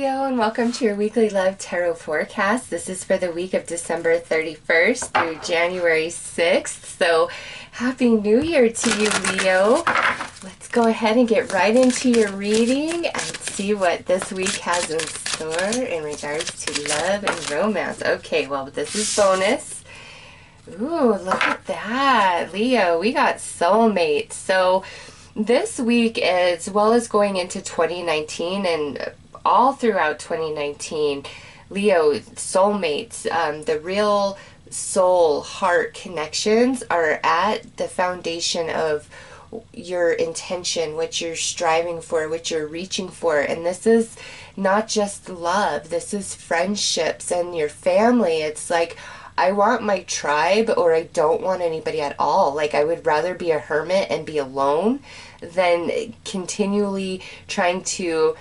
Leo, and welcome to your weekly love tarot forecast. This is for the week of December 31st through January 6th. So happy new year to you, Leo. Let's go ahead and get right into your reading and see what this week has in store in regards to love and romance. Okay, well, this is bonus. Ooh, look at that, Leo. We got soulmate. So this week, as well as going into 2019 and all throughout 2019, Leo, soulmates, the real soul heart connections are at the foundation of your intention, what you're striving for, what you're reaching for. And this is not just love, this is friendships and your family. It's like, I want my tribe, or I don't want anybody at all. Like, I would rather be a hermit and be alone than continually trying to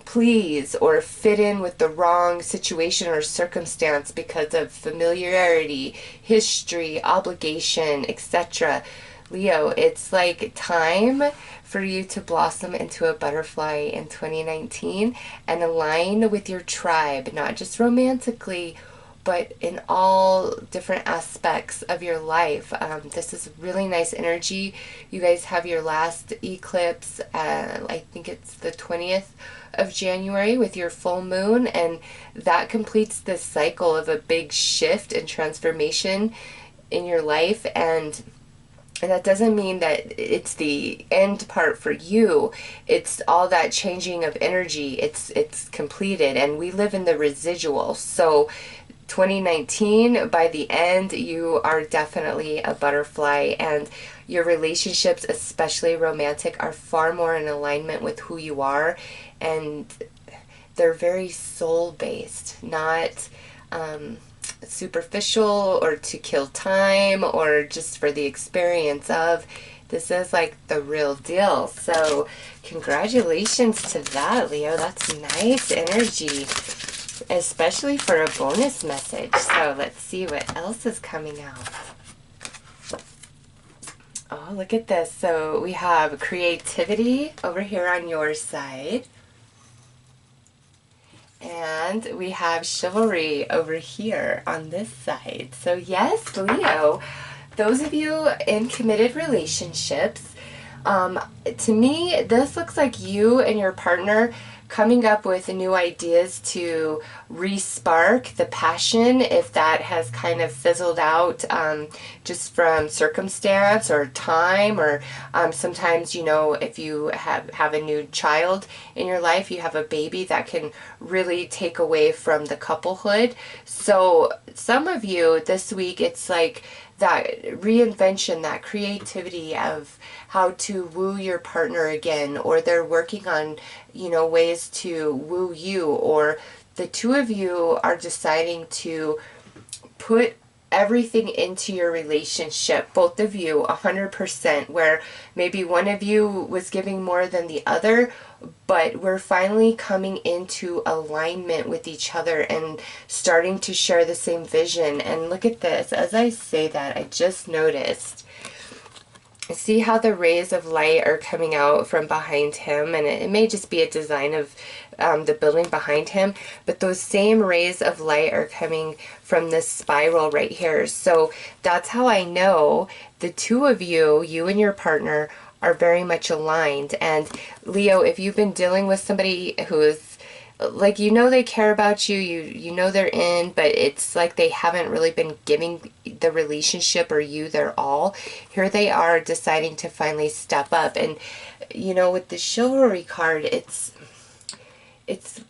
please or fit in with the wrong situation or circumstance because of familiarity, history, obligation, etc. Leo, it's like time for you to blossom into a butterfly in 2019 and align with your tribe, not just romantically, but in all different aspects of your life. This is really nice energy. You guys have your last eclipse, I think it's the 20th of January with your full moon, and that completes this cycle of a big shift and transformation in your life. And that doesn't mean that it's the end part for you. It's all that changing of energy. It's completed, and we live in the residual. So 2019, by the end, you are definitely a butterfly, and your relationships, especially romantic, are far more in alignment with who you are, and they're very soul-based, not superficial or to kill time or just for the experience of. This is like the real deal. So congratulations to that, Leo. That's nice energy, especially for a bonus message. So let's see what else is coming out. Oh, look at this. So we have creativity over here on your side. And we have chivalry over here on this side. So yes, Leo, those of you in committed relationships, to me, this looks like you and your partner coming up with new ideas to re-spark the passion if that has kind of fizzled out just from circumstance or time, or sometimes, you know, if you have a new child in your life, you have a baby, that can really take away from the couplehood. So some of you this week, it's like that reinvention, that creativity of how to woo your partner again, or they're working on, you know, ways to woo you, or the two of you are deciding to put everything into your relationship, both of you 100%, where maybe one of you was giving more than the other, but we're finally coming into alignment with each other and starting to share the same vision. And look at this, as I say that, I just noticed, see how the rays of light are coming out from behind him, and it may just be a design of the building behind him, but those same rays of light are coming from this spiral right here. So that's how I know the two of you, you and your partner, are very much aligned. And Leo, if you've been dealing with somebody who is like, you know, they care about you, you know they're in, but it's like they haven't really been giving the relationship or you their all, here they are deciding to finally step up. And you know, with the chivalry card, it's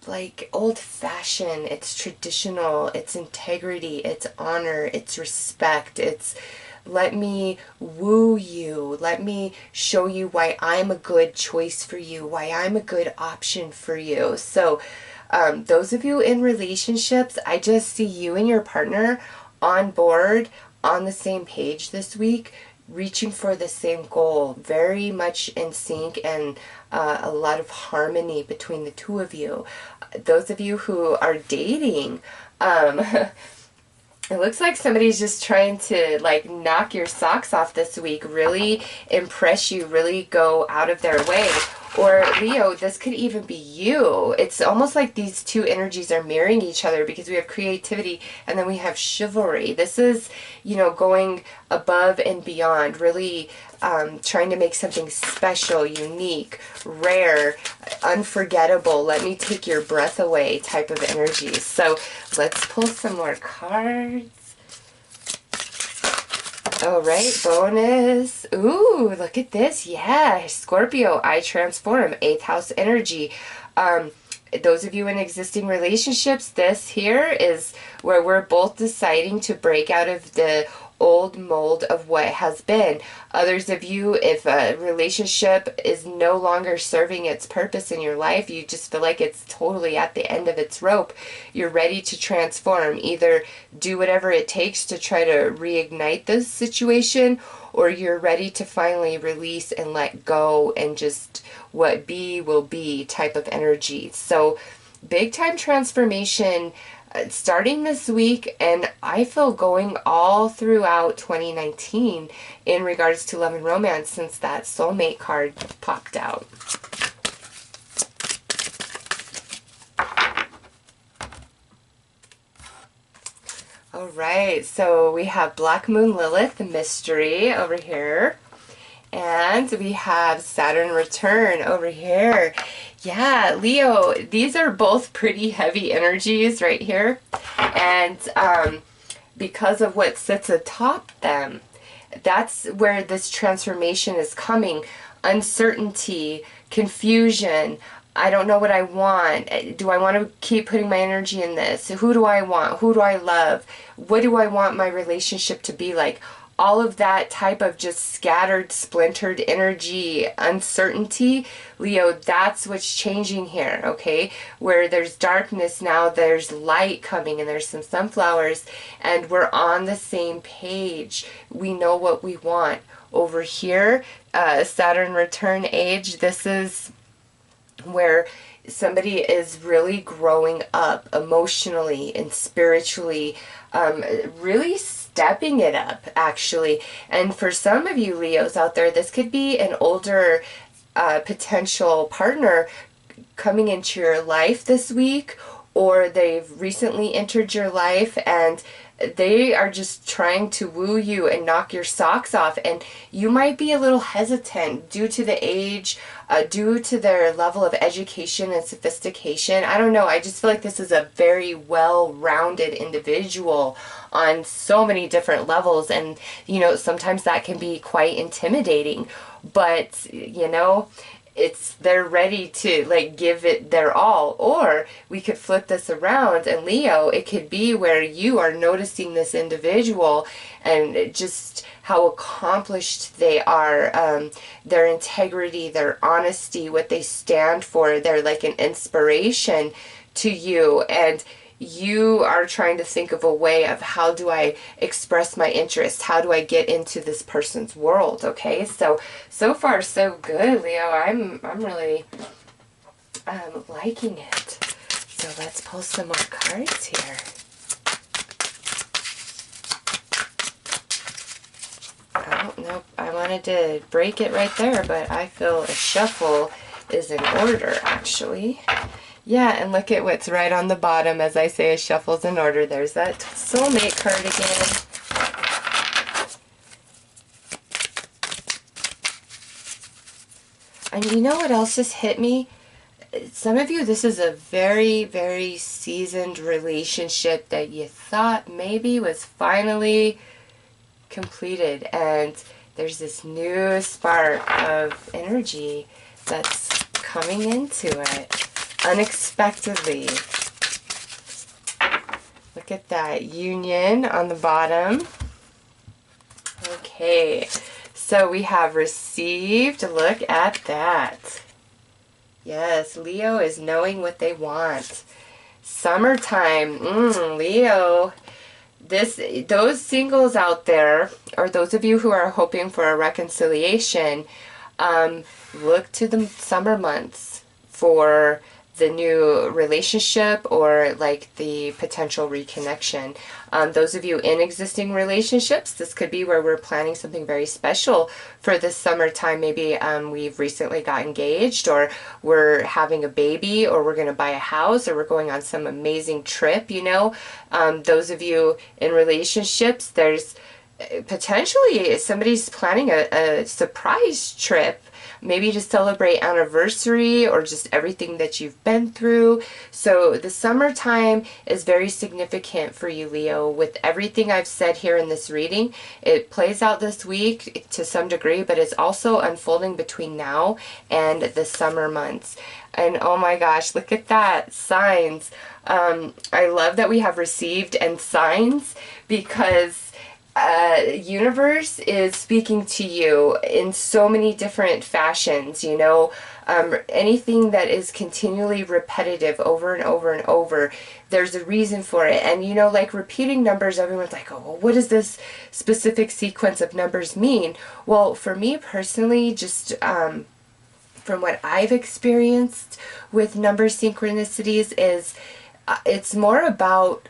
like old-fashioned, it's traditional, it's integrity, it's honor, it's respect, it's let me woo you, let me show you why I'm a good choice for you, why I'm a good option for you. So those of you in relationships, I just see you and your partner on board, on the same page this week, reaching for the same goal, very much in sync, and a lot of harmony between the two of you. Those of you who are dating, it looks like somebody's just trying to like knock your socks off this week, really impress you, really go out of their way. Or Leo, this could even be you. It's almost like these two energies are mirroring each other, because we have creativity and then we have chivalry. This is, you know, going above and beyond, really trying to make something special, unique, rare, unforgettable, let me take your breath away type of energies. So let's pull some more cards. All right, bonus. Ooh, look at this. Yeah, Scorpio, I transform, 8th house energy. Those of you in existing relationships, this here is where we're both deciding to break out of the old mold of what has been. Others of you, if a relationship is no longer serving its purpose in your life, you just feel like it's totally at the end of its rope, you're ready to transform. Either do whatever it takes to try to reignite this situation, or you're ready to finally release and let go and just what be will be type of energy. So big time transformation starting this week, and I feel going all throughout 2019 in regards to love and romance, since that soulmate card popped out. All right, so we have Black Moon Lilith, the mystery over here. And we have Saturn return over here. Yeah, Leo, these are both pretty heavy energies right here. And because of what sits atop them, that's where this transformation is coming. Uncertainty, confusion. I don't know what I want. Do I want to keep putting my energy in this? Who do I want? Who do I love? What do I want my relationship to be like? All of that type of just scattered, splintered energy, uncertainty, Leo, that's what's changing here, okay? Where there's darkness, now there's light coming, and there's some sunflowers, and we're on the same page. We know what we want. Over here, Saturn return age, this is where somebody is really growing up emotionally and spiritually, really stepping it up, actually. And for some of you Leos out there, this could be an older potential partner coming into your life this week, or they've recently entered your life and they are just trying to woo you and knock your socks off, and you might be a little hesitant due to the age, due to their level of education and sophistication. I don't know, I just feel like this is a very well-rounded individual on so many different levels, and you know, sometimes that can be quite intimidating, but you know, they're ready to like give it their all. Or we could flip this around, and Leo, it could be where you are noticing this individual and just how accomplished they are, their integrity, their honesty, what they stand for. They're like an inspiration to you, and you are trying to think of a way of how do I express my interest? How do I get into this person's world? Okay, so far so good, Leo. I'm really liking it. So let's pull some more cards here. Oh, nope, I wanted to break it right there, but I feel a shuffle is in order, actually. Yeah, and look at what's right on the bottom as I say a shuffle's in order. There's that soulmate card again. And you know what else just hit me? Some of you, this is a very, very seasoned relationship that you thought maybe was finally completed. And there's this new spark of energy that's coming into it unexpectedly. Look at that union on the bottom. Okay, so we have received. Look at that. Yes, Leo is knowing what they want. Summertime. Leo. Those singles out there, or those of you who are hoping for a reconciliation, look to the summer months for the new relationship or like the potential reconnection. Those of you in existing relationships, this could be where we're planning something very special for this summertime. Maybe we've recently got engaged, or we're having a baby, or we're going to buy a house, or we're going on some amazing trip, you know. Those of you in relationships, there's potentially somebody's planning a surprise trip, maybe to celebrate anniversary or just everything that you've been through. So the summertime is very significant for you, Leo. With everything I've said here in this reading, it plays out this week to some degree, but it's also unfolding between now and the summer months. And oh my gosh, look at that, signs. I love that we have received and signs, because universe is speaking to you in so many different fashions, you know. Anything that is continually repetitive over and over and over, there's a reason for it. And you know, like repeating numbers, everyone's like, oh, well, what does this specific sequence of numbers mean? Well, for me personally, just from what I've experienced with number synchronicities, is it's more about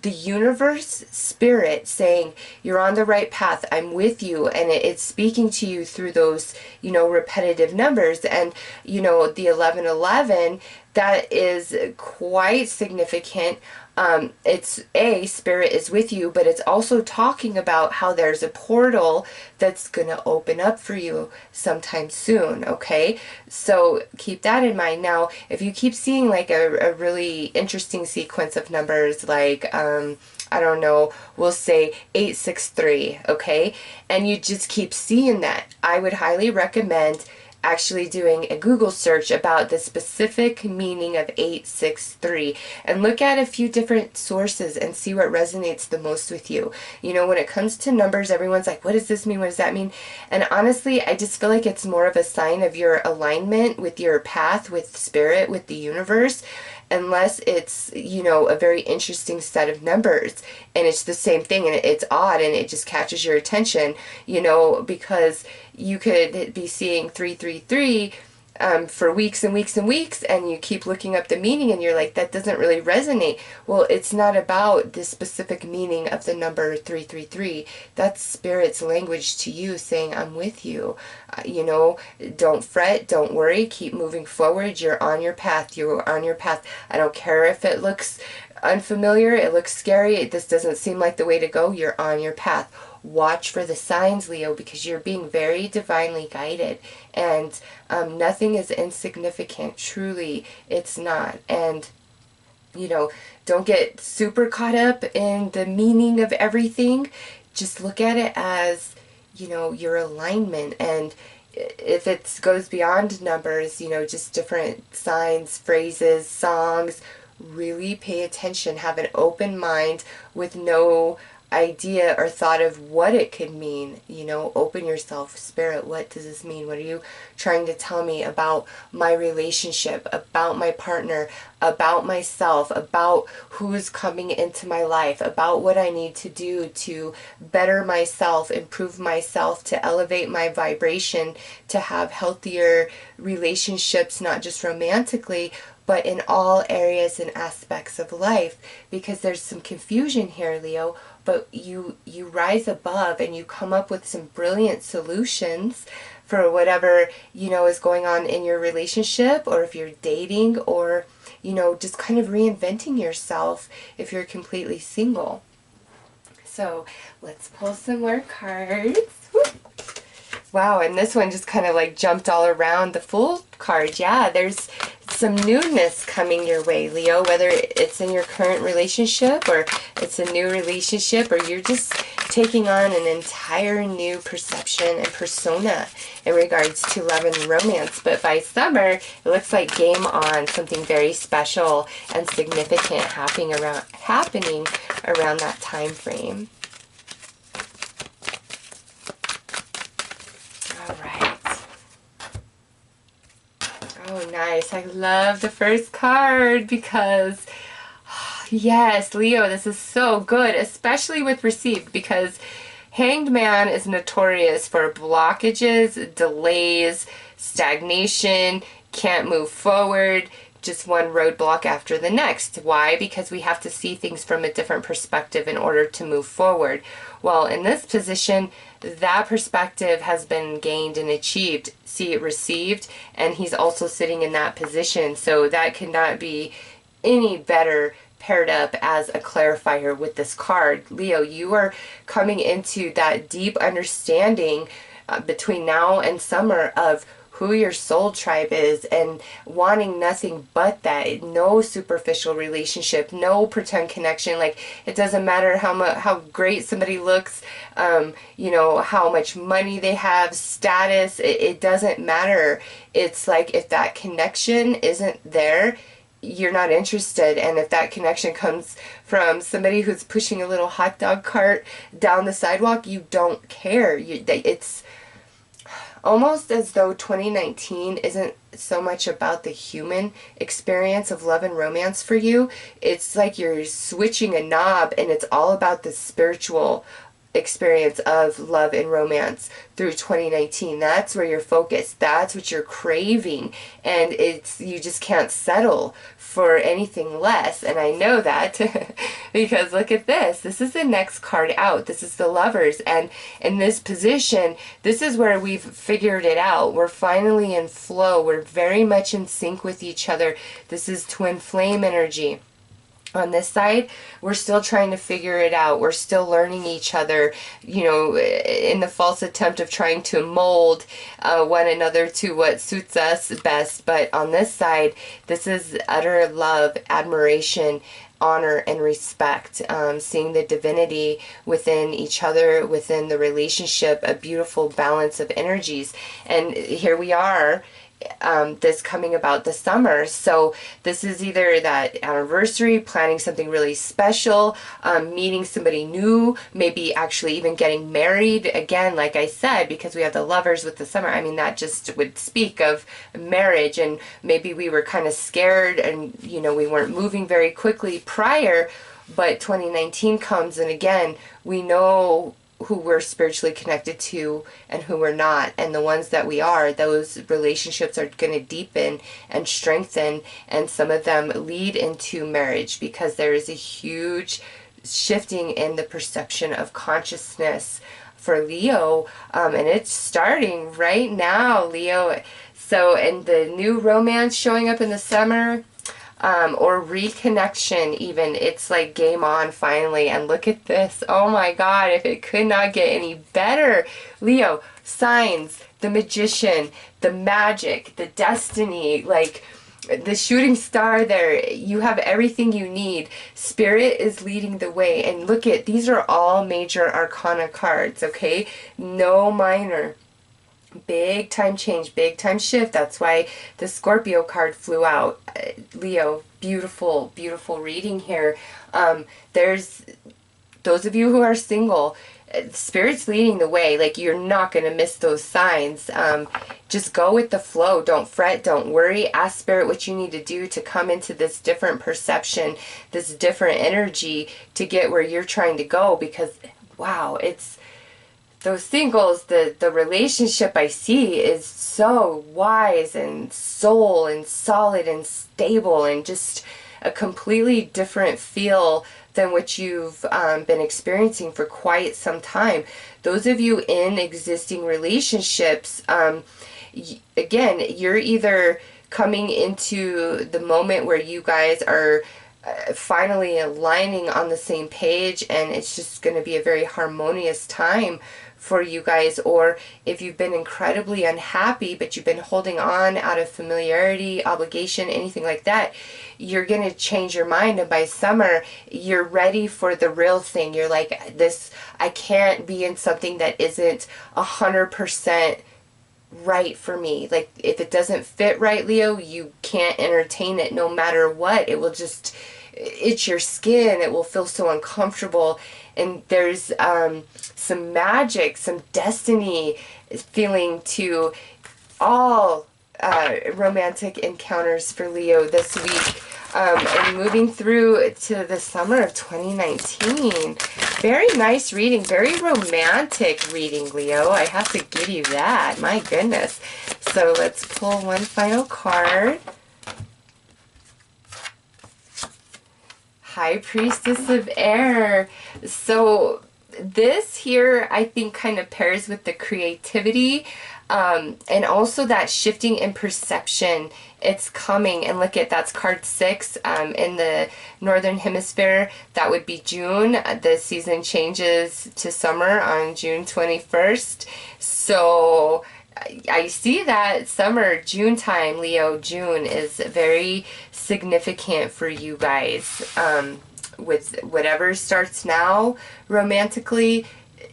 the universe, spirit saying, you're on the right path, I'm with you, and it's speaking to you through those, you know, repetitive numbers. And, you know, the 1111, that is quite significant. It's spirit is with you, but it's also talking about how there's a portal that's going to open up for you sometime soon, okay? So keep that in mind. Now, if you keep seeing like a really interesting sequence of numbers, like, I don't know, we'll say 863, okay? And you just keep seeing that, I would highly recommend actually doing a Google search about the specific meaning of 863 and look at a few different sources and see what resonates the most with you. You know, when it comes to numbers, everyone's like, what does this mean? What does that mean? And honestly, I just feel like it's more of a sign of your alignment with your path, with spirit, with the universe, unless it's, you know, a very interesting set of numbers and it's the same thing and it's odd and it just catches your attention, you know, because you could be seeing 333 for weeks and weeks and weeks, and you keep looking up the meaning and you're like, that doesn't really resonate. Well, it's not about the specific meaning of the number 333. That's spirit's language to you saying, I'm with you. You know, don't fret, don't worry, keep moving forward. You're on your path. You're on your path. I don't care if it looks unfamiliar, it looks scary, this doesn't seem like the way to go. You're on your path. Watch for the signs, Leo, because you're being very divinely guided, and nothing is insignificant. Truly, it's not. And, you know, don't get super caught up in the meaning of everything. Just look at it as, you know, your alignment. And if it goes beyond numbers, you know, just different signs, phrases, songs, really pay attention. Have an open mind with no idea or thought of what it could mean. You know, open yourself. Spirit, what does this mean? What are you trying to tell me about my relationship, about my partner, about myself, about who's coming into my life, about what I need to do to better myself, improve myself, to elevate my vibration, to have healthier relationships, not just romantically, but in all areas and aspects of life. Because there's some confusion here, Leo, but you rise above and you come up with some brilliant solutions for whatever, you know, is going on in your relationship, or if you're dating, or, you know, just kind of reinventing yourself if you're completely single. So let's pull some more cards. Whoop. Wow, and this one just kind of like jumped all around the Fool card. Yeah, there's some newness coming your way, Leo, whether it's in your current relationship or it's a new relationship, or you're just taking on an entire new perception and persona in regards to love and romance. But by summer, it looks like game on, something very special and significant happening around that time frame. All right. Oh, nice. I love the first card because, yes, Leo, this is so good, especially with received, because Hanged Man is notorious for blockages, delays, stagnation, can't move forward, just one roadblock after the next. Why? Because we have to see things from a different perspective in order to move forward. Well, in this position, that perspective has been gained and achieved. See it received, and he's also sitting in that position. So that cannot be any better paired up as a clarifier with this card. Leo, you are coming into that deep understanding between now and summer of who your soul tribe is, and wanting nothing but that. No superficial relationship, no pretend connection. Like, it doesn't matter how great somebody looks, you know, how much money they have, status, it doesn't matter. It's like, if that connection isn't there, you're not interested. And if that connection comes from somebody who's pushing a little hot dog cart down the sidewalk, you don't care. It's almost as though 2019 isn't so much about the human experience of love and romance for you. It's like you're switching a knob, and it's all about the spiritual experience of love and romance through 2019. That's where you're focused. That's what you're craving. And you just can't settle for anything less. And I know that because look at this. This is the next card out. This is the Lovers. And in this position, this is where we've figured it out. We're finally in flow. We're very much in sync with each other. This is twin flame energy. On this side, we're still trying to figure it out. We're still learning each other, you know, in the false attempt of trying to mold one another to what suits us best. But on this side, this is utter love, admiration, honor, and respect. Seeing the divinity within each other, within the relationship, a beautiful balance of energies. And here we are, this coming about the summer. So this is either that anniversary, planning something really special, meeting somebody new, maybe actually even getting married. Again, like I said, because we have the Lovers with the summer, I mean, that just would speak of marriage. And maybe we were kind of scared, and, you know, we weren't moving very quickly prior, but 2019 comes, and again, we know who we're spiritually connected to and who we're not. And the ones that we are, those relationships are going to deepen and strengthen, and some of them lead into marriage, because there is a huge shifting in the perception of consciousness for Leo, and it's starting right now, Leo. So, and the new romance showing up in the summer, or reconnection even, it's like game on finally. And look at this. Oh my God, if it could not get any better. Leo, signs, the Magician, the magic, the destiny, like the shooting star there. You have everything you need. Spirit is leading the way. And look at, these are all major arcana cards, okay? No minor. Big time change, big time shift. That's why the Scorpio card flew out. Leo, beautiful, beautiful reading here. There's those of you who are single, Spirit's leading the way. Like, you're not going to miss those signs. Just go with the flow. Don't fret. Don't worry. Ask Spirit what you need to do to come into this different perception, this different energy to get where you're trying to go. Because, wow, it's those singles, the relationship I see is so wise and soul and solid and stable, and just a completely different feel than what you've been experiencing for quite some time. Those of you in existing relationships, again, you're either coming into the moment where you guys are finally aligning on the same page, and it's just going to be a very harmonious time for you guys. Or if you've been incredibly unhappy, but you've been holding on out of familiarity, obligation, anything like that, you're going to change your mind, and by summer you're ready for the real thing. You're like, this, I can't be in something that isn't 100% right for me. Like, if it doesn't fit right, Leo, you can't entertain it no matter what. It will just itch your skin. It will feel so uncomfortable. And there's some magic, some destiny feeling to all romantic encounters for Leo this week. And moving through to the summer of 2019. Very nice reading. Very romantic reading, Leo. I have to give you that. My goodness. So let's pull one final card. High Priestess of Air. So this here, I think, kind of pairs with the creativity, and also that shifting in perception. It's coming, and look at, that's card 6. In the Northern Hemisphere, that would be June. The season changes to summer on June 21st. So I see that summer, June time, Leo, June is very significant for you guys. With whatever starts now romantically,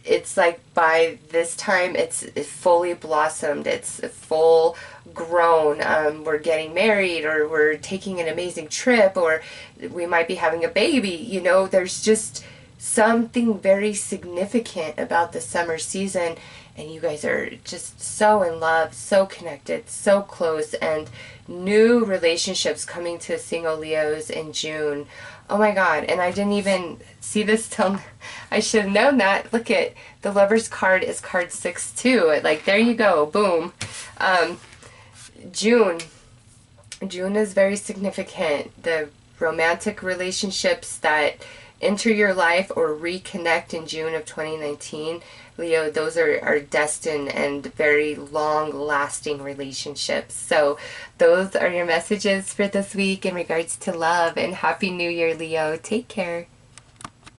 it's like by this time it's fully blossomed, it's full grown. We're getting married, or we're taking an amazing trip, or we might be having a baby. You know, there's just something very significant about the summer season, and you guys are just so in love, so connected, so close, and new relationships coming to single Leos in June. Oh my God, and I didn't even see this till, I should have known that. Look at, the Lover's card is card 6 too. Like, there you go, boom. June is very significant. The romantic relationships that enter your life or reconnect in June of 2019, Leo, those are destined and very long-lasting relationships. So those are your messages for this week in regards to love, and Happy New Year, Leo. Take care.